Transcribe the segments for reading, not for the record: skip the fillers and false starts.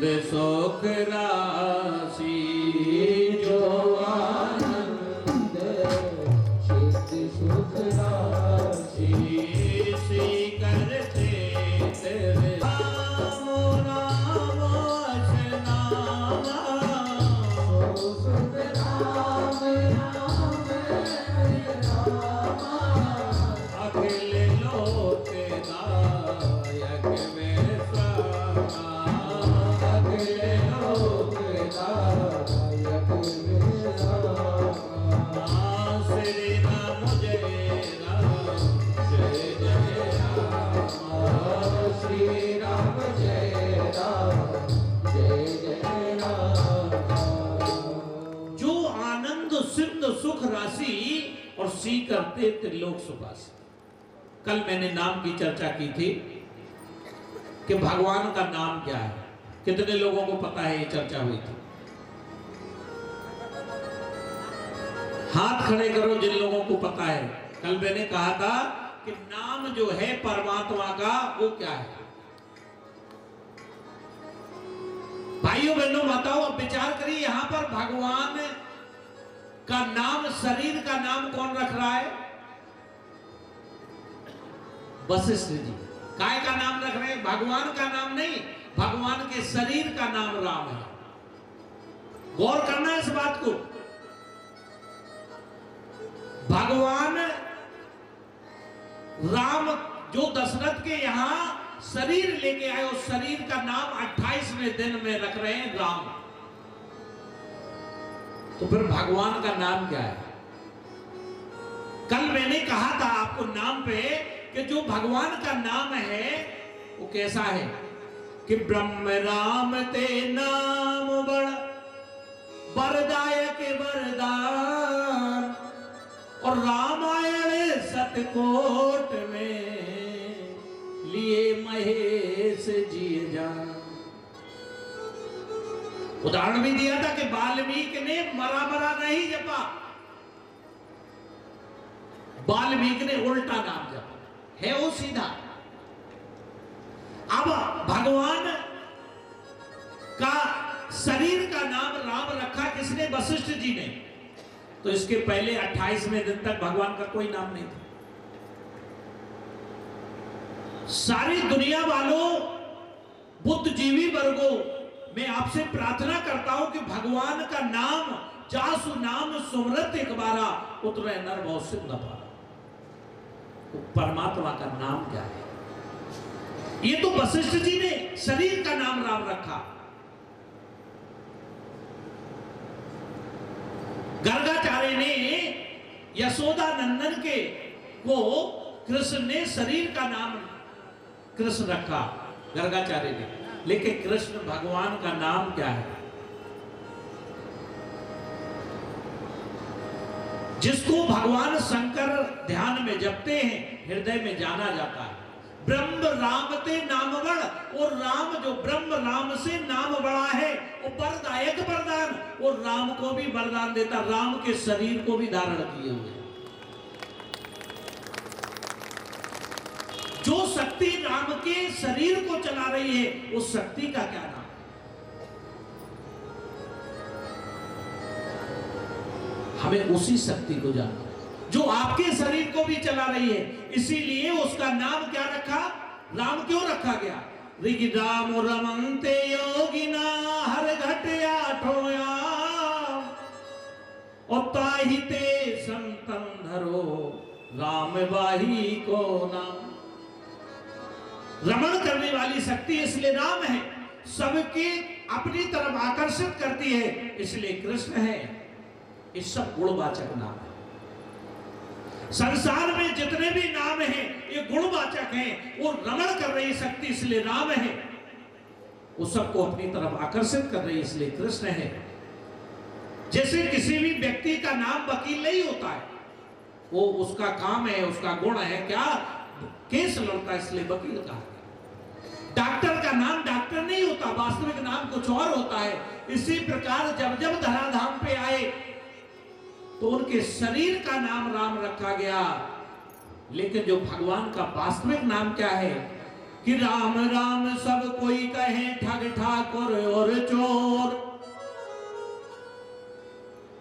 सुख राशि जो आनंद सिद्ध सुख राशि सी करते तेरे राम राम नाम सुख राम राम अखिल लोक नायक में श्री राम जय राम जय जय राम श्री राम जय राम जय जय राम। जो आनंद सिद्ध सुख राशि और सी करते त्रिलोक सुखासी। कल मैंने नाम की चर्चा की थी कि भगवान का नाम क्या है। कितने लोगों को पता है? ये चर्चा हुई थी। हाथ खड़े करो जिन लोगों को पता है। कल मैंने कहा था कि नाम जो है परमात्मा का वो क्या है। भाइयों बहनों बताओ, अब विचार करिए। यहां पर भगवान का नाम, शरीर का नाम कौन रख रहा है? वशिष्ठ जी। काय का नाम रख रहे हैं? भगवान का नाम नहीं, भगवान के शरीर का नाम राम है। गौर करना है इस बात को। भगवान राम जो दशरथ के यहां शरीर लेके आए, उस शरीर का नाम 28वें दिन में रख रहे हैं राम। तो फिर भगवान का नाम क्या है? कल मैंने कहा था आपको नाम पे कि जो भगवान का नाम है वो कैसा है कि ब्रह्म राम ते नाम बड़ वरदायक वरदान और रामायण सतकोट में लिए महेश जी जान। उदाहरण भी दिया था कि वाल्मीकि ने मरा मरा नहीं जपा, वाल्मीकि ने उल्टा नाम जपा है वो सीधा। अब भगवान का शरीर का नाम राम रखा किसने? वशिष्ठ जी ने। तो इसके पहले 28वें दिन तक भगवान का कोई नाम नहीं था। सारी दुनिया वालों, बुद्धिजीवी वर्गों, मैं आपसे प्रार्थना करता हूं कि भगवान का नाम जासु नाम सुमरत एक बारा उतरे नर भव सिंह न पारा। तो परमात्मा का नाम क्या है? ये तो वशिष्ठ जी ने शरीर का नाम राम रखा। गर्गाचार्य ने यशोदा नंदन के को कृष्ण ने शरीर का नाम कृष्ण रखा, गर्गाचार्य ने। लेकिन कृष्ण भगवान का नाम क्या है? जिसको भगवान शंकर ध्यान में जपते हैं, हृदय में जाना जाता है। ब्रह्म राम ते नाम बड़, और राम जो ब्रह्म राम से नाम बड़ा है वो वरदायक वरदान, और राम को भी वरदान देता, राम के शरीर को भी धारण किए हुए। जो शक्ति राम के शरीर को चला रही है उस शक्ति का क्या नाम? हमें उसी शक्ति को जानना जो आपके शरीर को भी चला रही है। इसीलिए उसका नाम क्या रखा? राम क्यों रखा गया? ऋगिराम रमन्ते योगिना हर घट आठोया और ताहिते संतन धरो राम बाही को नाम। रमण करने वाली शक्ति इसलिए राम है, सबके अपनी तरफ आकर्षित करती है, इसलिए कृष्ण है। ये सब गुणवाचक नाम है। संसार में जितने भी नाम हैं ये गुणवाचक हैं। वो रमण कर रही शक्ति इसलिए राम है, वो सबको अपनी तरफ आकर्षित कर रही इसलिए कृष्ण है। जैसे किसी भी व्यक्ति का नाम वकील नहीं होता है, वो उसका काम है, उसका गुण है क्या? केस लड़ता है इसलिए वकील कहा। डॉक्टर का नाम डॉक्टर नहीं होता, वास्तविक नाम कुछ और होता है। इसी प्रकार जब जब धराधाम पे आए तो उनके शरीर का नाम राम रखा गया, लेकिन जो भगवान का वास्तविक नाम क्या है कि राम राम सब कोई कहे ठग ठाकुर और चोर,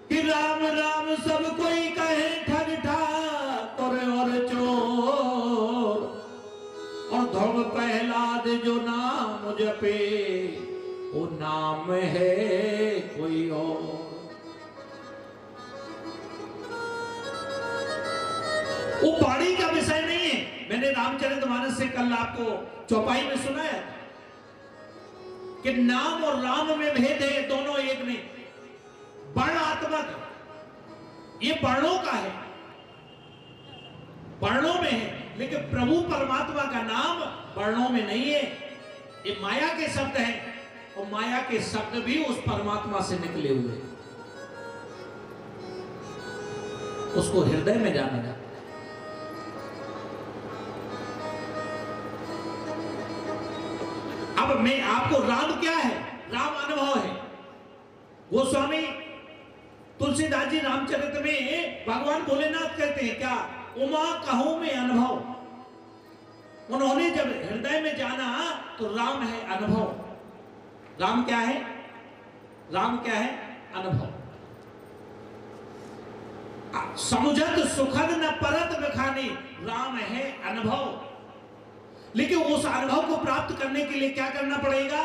कि राम राम सब कोई कहे ठग ठाकुर और चोर, और ध्रुव प्रहलाद जो नाम जपे वो नाम है कोई और। वो बाणी का विषय नहीं है। मैंने रामचरितमानस से कल आपको चौपाई में सुनाया कि नाम और राम में भेद है, दोनों एक नहीं। वर्णात्मक ये वर्णों का है, वर्णों में है, लेकिन प्रभु परमात्मा का नाम वर्णों में नहीं है। ये माया के शब्द हैं और माया के शब्द भी उस परमात्मा से निकले हुए, उसको हृदय में जाना जाता है। अब मैं आपको राम क्या है, राम अनुभव है। गोस्वामी तुलसीदास जी रामचरित में भगवान भोलेनाथ कहते हैं क्या, उमा कहूं में अनुभव। उन्होंने जब हृदय में जाना तो राम है अनुभव। राम क्या है, राम क्या है, अनुभव। समुझत सुखद न परत बखानी, राम है अनुभव। लेकिन उस अनुभव को प्राप्त करने के लिए क्या करना पड़ेगा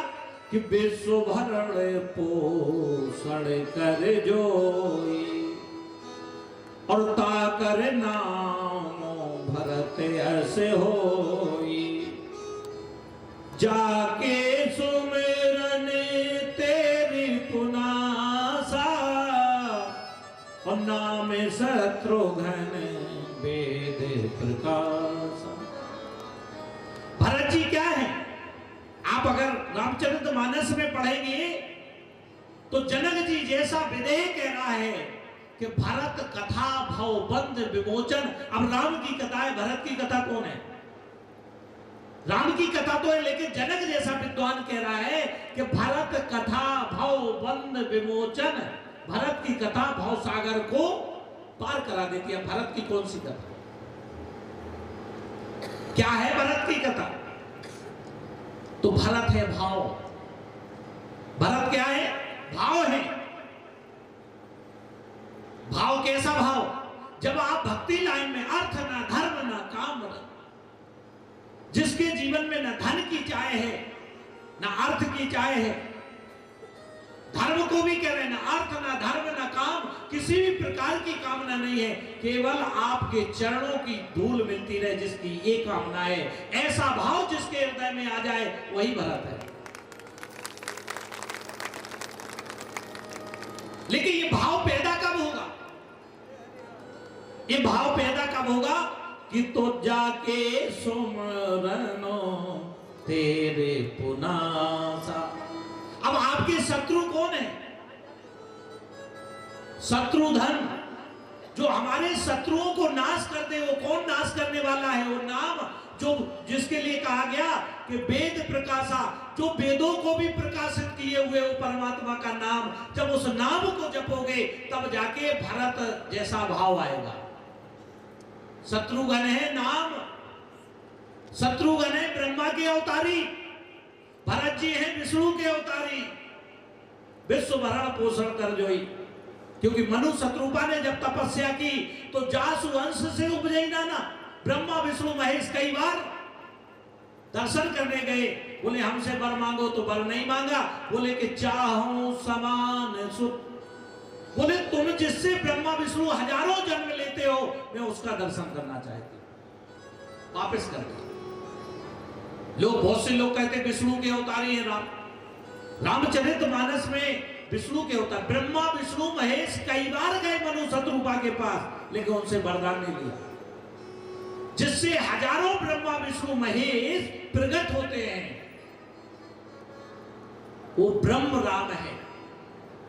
कि विश्व भरण पोषण कर जोई, और ताकर नाम भरत ऐसे होई, जाके सुमिरन तेरी पुनासा, और नाम शत्रुघ्न वेद प्रकाश। भरत जी क्या है, आप अगर रामचरितमानस में पढ़ेंगे तो जनक जी जैसा विदेह कह रहा है कि भरत कथा भवबंध विमोचन। अब राम की कथा है, भरत की कथा कौन है? राम की कथा तो है, लेकिन जनक जैसा विद्वान कह रहा है कि भरत कथा भवबंध विमोचन। भरत की कथा भव सागर को पार करा देती है। भरत की कौन सी कथा, क्या है भरत की कथा? तो भरत है भाव। भरत क्या है? भाव है। भाव कैसा भाव? जब आप भक्ति लाइन में अर्थ ना धर्म ना काम, जिसके जीवन में न धन की चाह है ना अर्थ की चाह है, धर्म को भी कह रहे हैं, ना अर्थ ना धर्म ना काम, किसी भी प्रकार की कामना नहीं है, केवल आपके चरणों की धूल मिलती रहे, जिसकी एक कामना है। ऐसा भाव जिसके हृदय में आ जाए वही भरत है। लेकिन ये भाव पैदा कब होगा? ये भाव पैदा कब होगा कि तो जाके सुमरनो तेरे पुनासा। अब आपके शत्रु कौन है? शत्रुधन, जो हमारे शत्रुओं को नाश कर दे। वो कौन नाश करने वाला है? वो नाम जो जिसके लिए कहा गया कि वेद प्रकाशा, जो वेदों को भी प्रकाशित किए हुए वो परमात्मा का नाम। जब उस नाम को जपोगे तब जाके भरत जैसा भाव आएगा। शत्रुघ्न है नाम, शत्रुघ्न है ब्रह्मा के अवतारी, भरत जी हैं विष्णु के अवतारी। विश्व भरण पोषण कर जोई, क्योंकि मनु शत्रुपा ने जब तपस्या की तो जासु वंश से उपजई नाना। ब्रह्मा विष्णु महेश कई बार दर्शन करने गए, बोले हमसे वर मांगो तो वर नहीं मांगा, बोले कि चाहूं समान सुख। बोले तुम जिससे ब्रह्मा विष्णु हजारों जन्म लेते हो, मैं उसका दर्शन करना चाहती हूं। वापस कर दिया। लोग, बहुत से लोग कहते विष्णु के अवतारी है राम। रामचरितमानस में विष्णु के अवतार ब्रह्मा विष्णु महेश कई बार गए मनु शत्रुपा के पास, लेकिन उनसे वरदान नहीं लिया। जिससे हजारों ब्रह्मा विष्णु महेश प्रकट होते हैं, वो ब्रह्म राम है।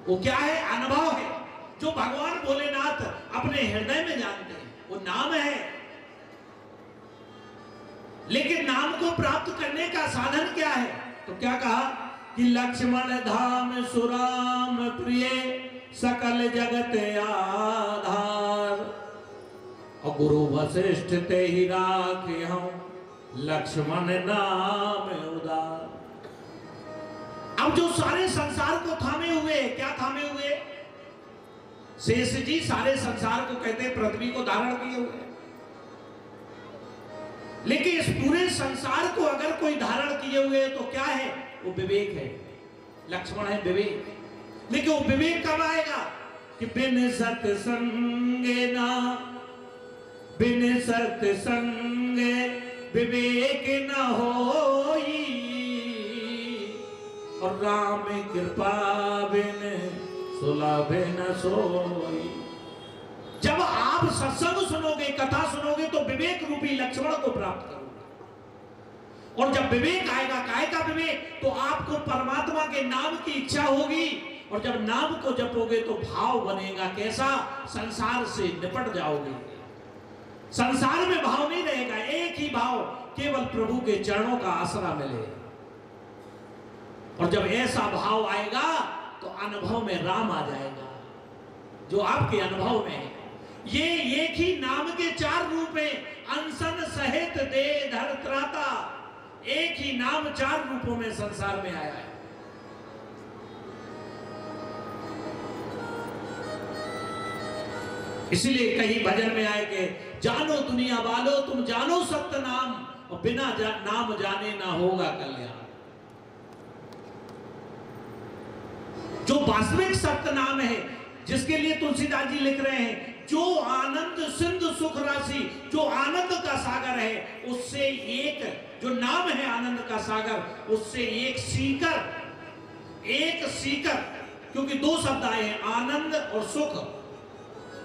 वो क्या है? अनुभव है, जो भगवान भोलेनाथ अपने हृदय में जानते हैं, वो नाम है। लेकिन नाम को प्राप्त करने का साधन क्या है? तो क्या कहा कि लक्ष्मण धाम सुराम प्रिय सकल जगत आधार, और गुरु वशिष्ठ ते ही राखे हम लक्ष्मण नाम उदार। अब जो सारे संसार को थामे हुए, क्या थामे हुए? शेष जी सारे संसार को कहते हैं पृथ्वी को धारण किए हुए, लेकिन इस पूरे संसार को अगर कोई धारण किए हुए है तो क्या है? वो विवेक है। लक्ष्मण है विवेक। लेकिन वो विवेक कब आएगा? कि बिन सत्संगे ना, बिन सत्संगे विवेक न होई, और राम कृपा बिन सुलभे न सोई। जब आप सत्संग सुनोगे, कथा सुनोगे, तो विवेक रूपी लक्ष्मण को प्राप्त करोगे। और जब विवेक आएगा, काय का विवेक? तो आपको परमात्मा के नाम की इच्छा होगी, और जब नाम को जपोगे तो भाव बनेगा कैसा? संसार से निपट जाओगे। संसार में भाव नहीं रहेगा, एक ही भाव, केवल प्रभु के चरणों का आसरा मिले। और जब ऐसा भाव आएगा तो अनुभव में राम आ जाएगा, जो आपके अनुभव में है। ये एक ही नाम के चार रूप हैं। अनशन सहित दे धर त्राता, एक ही नाम चार रूपों में संसार में आया है। इसलिए कहीं भजन में आए कि जानो दुनिया वालो तुम जानो सत्य नाम, और बिना नाम जाने ना होगा कल्याण। जो वास्तविक सत्य नाम है, जिसके लिए तुलसीदास जी लिख रहे हैं, जो आनंद सिंधु सुख राशि, जो आनंद का सागर है, उससे एक, जो नाम है आनंद का सागर, उससे एक सीकर, क्योंकि दो शब्द आए हैं, आनंद और सुख।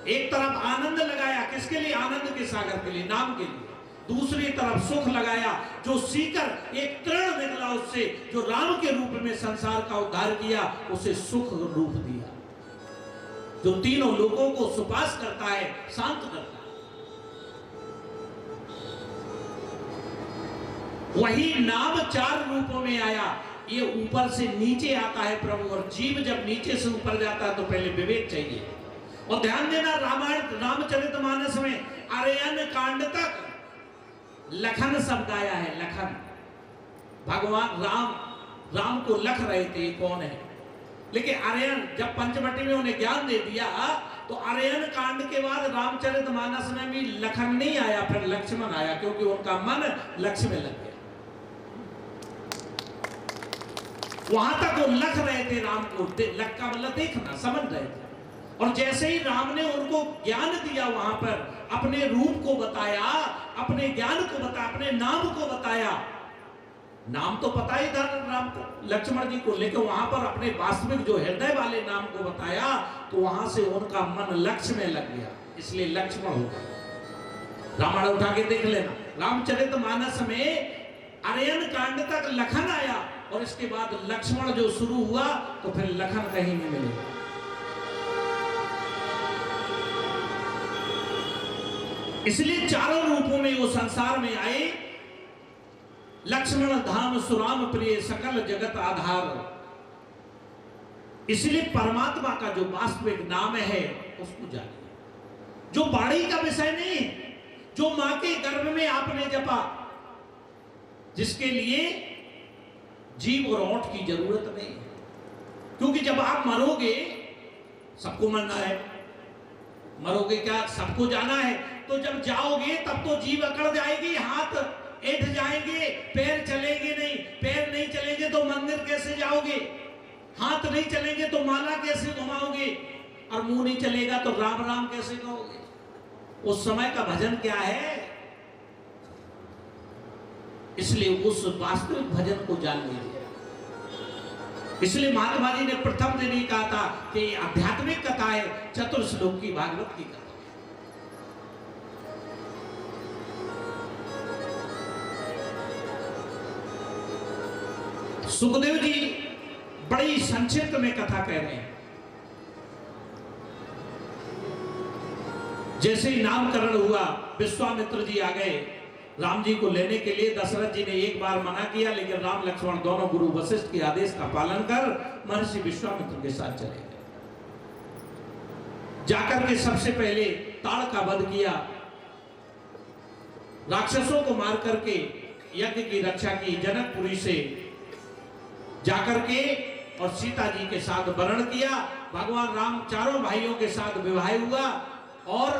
एक तरफ आनंद लगाया, किसके लिए? आनंद के सागर के लिए, नाम के लिए। दूसरी तरफ सुख लगाया, जो सीकर एक तृण निकला उससे, जो राम के रूप में संसार का उद्धार किया, उसे सुख रूप दिया, जो तीनों लोगों को सुपास करता है, शांत करता है। वही नाम चार रूपों में आया। ये ऊपर से नीचे आता है प्रभु, और जीव जब नीचे से ऊपर जाता है तो पहले विवेक चाहिए। और ध्यान देना, रामायण रामचरितमानस में आर्यन कांड तक लखन शब्द आया है। लखन, भगवान राम को लख रहे थे कौन है, लेकिन आर्यन जब पंचवटी में उन्हें ज्ञान दे दिया, तो आर्यन कांड के बाद रामचरितमानस में भी लखन नहीं आया, फिर लक्ष्मण आया, क्योंकि उनका मन लक्ष्य में लग गया। वहां तक वो लख रहे थे राम को, लख का मतलब देखना, समझ रहे थे। और जैसे ही राम ने उनको ज्ञान दिया, वहां पर अपने रूप को बताया, अपने ज्ञान को बताया, अपने नाम को बताया। नाम तो पता ही था राम को, लक्ष्मण जी को, लेकिन वहां पर अपने वास्तविक जो हृदय वाले नाम को बताया, तो वहां से उनका मन लक्ष्य में लग गया, इसलिए लक्ष्मण हो गया। रामायण उठा के देख लेना, रामचरितमानस में आर्यन कांड तक लखन आया, और इसके बाद लक्ष्मण जो शुरू हुआ, तो फिर लखन कहीं नहीं मिलेगा। इसलिए चारों रूपों में वो संसार में आए। लक्ष्मण धाम सुराम प्रिय सकल जगत आधार। इसलिए परमात्मा का जो वास्तविक नाम है उसको जानिए, जो बाड़ी का विषय नहीं, जो मां के गर्भ में आपने जपा, जिसके लिए जीव और ओंठ की जरूरत नहीं है। क्योंकि जब आप मरोगे, सबको मरना है, मरोगे क्या? सबको जाना है। तो जब जाओगे तब तो जीव अकड़ जाएगी, हाथ ऐठ जाएंगे, पैर चलेंगे नहीं, पैर नहीं चलेंगे तो मंदिर कैसे जाओगे, हाथ नहीं चलेंगे तो माला कैसे घुमाओगे, और मुंह नहीं चलेगा तो राम राम कैसे कहोगे? उस समय का भजन क्या है? इसलिए उस वास्तविक भजन को जान लीजिए। इसलिए महात्मा जी ने प्रथम दिन ही कहा था कि आध्यात्मिक कथा है, चतुर्श्लोक की भागवत की कथा। सुखदेव जी बड़ी संक्षिप्त में कथा कह रहे हैं। जैसे ही नामकरण हुआ, विश्वामित्र जी आ गए राम जी को लेने के लिए। दशरथ जी ने एक बार मना किया, लेकिन राम लक्ष्मण दोनों गुरु वशिष्ठ के आदेश का पालन कर महर्षि विश्वामित्र के साथ चले गए। जाकर के सबसे पहले ताड़ का वध किया, राक्षसों को मार करके यज्ञ की रक्षा की, जनकपुरी से जाकर के और सीता जी के साथ वरण किया। भगवान राम चारों भाइयों के साथ विवाह हुआ और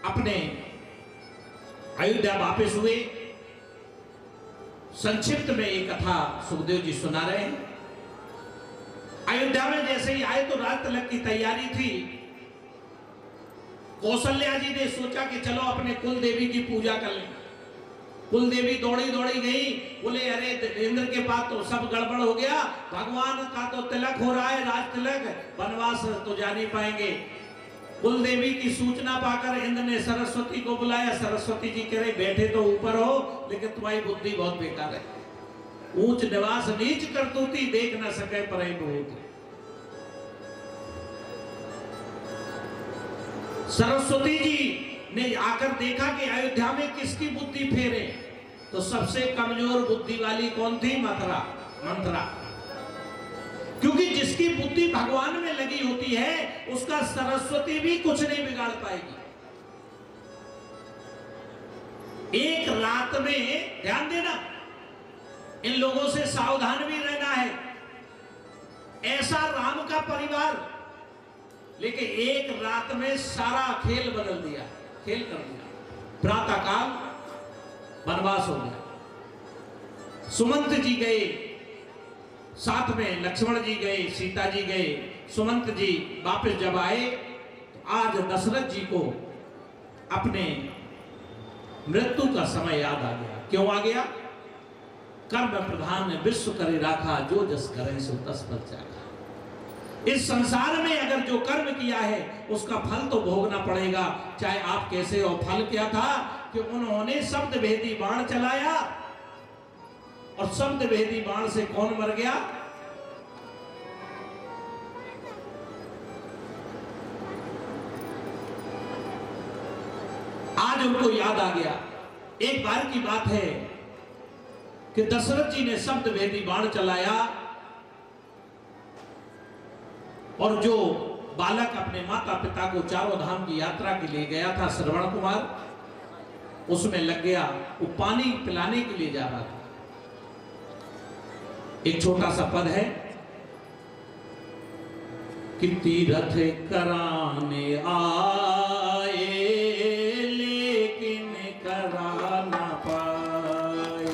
अपने अयोध्या वापस हुए। संक्षिप्त में ये कथा सुखदेव जी सुना रहे हैं। अयोध्या में जैसे ही आए तो रात तिलक की तैयारी थी। कौशल्या जी ने सोचा कि चलो अपने कुल देवी की पूजा कर लें। कुल देवी दौड़ी दौड़ी गई, बोले अरे इंद्र के पास तो सब गड़बड़ हो गया, भगवान का तो तिलक हो रहा है, राज तिलक, वनवास तो जा नहीं पाएंगे। कुल देवी की सूचना पाकर इंद्र ने सरस्वती को बुलाया। सरस्वती जी कह रहे बैठे तो ऊपर हो, लेकिन तुम्हारी बुद्धि बहुत बेकार है। ऊंच निवास नीच करतूती, देख न सके परई बहुत। सरस्वती जी ने आकर देखा कि अयोध्या में किसकी बुद्धि फेरे, तो सबसे कमजोर बुद्धि वाली कौन थी? मंथरा। क्योंकि जिसकी बुद्धि भगवान में लगी होती है उसका सरस्वती भी कुछ नहीं बिगाड़ पाएगी। एक रात में, ध्यान देना, इन लोगों से सावधान भी रहना है। ऐसा राम का परिवार, लेकिन एक रात में सारा खेल बदल दिया, खेल कर दिया। प्रातः काल वनवास हो गया। सुमंत जी गए, साथ में लक्ष्मण जी गए, सीता जी गए। सुमंत जी वापस जब आए तो आज दशरथ जी को अपने मृत्यु का समय याद आ गया। क्यों आ गया? कर्म प्रधान विश्व करे राखा, जो जस करे सो तस पर जागा। इस संसार में अगर जो कर्म किया है उसका फल तो भोगना पड़ेगा, चाहे आप कैसे हो। फल क्या था कि उन्होंने शब्द भेदी बाण चलाया, और शब्द भेदी बाण से कौन मर गया? आज उनको याद आ गया। एक बार की बात है कि दशरथ जी ने शब्द भेदी बाण चलाया, और जो बालक अपने माता पिता को चारों धाम की यात्रा के लिए गया था, श्रवण कुमार, उसमें लग गया। वो पानी पिलाने के लिए जा रहा था। एक छोटा सा पद है कि तीरथ कराने आए लेकिन करा ना पाए,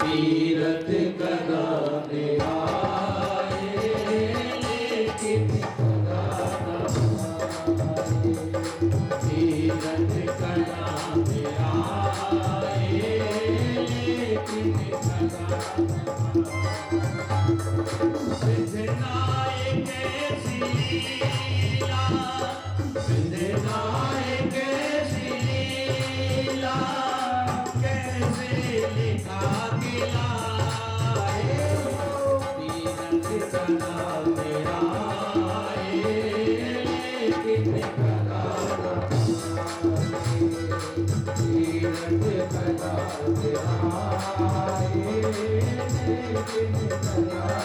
तीरथ कराने आए लेकिन करा ना पाए, तीरथ कराने आए लेकिन करा ना विधायक शीला, विधायक शीला, कैसे लिखा गिला तीरथ करा मेरा लेकिन करा तीरथ करा मेरा लेकिन करा।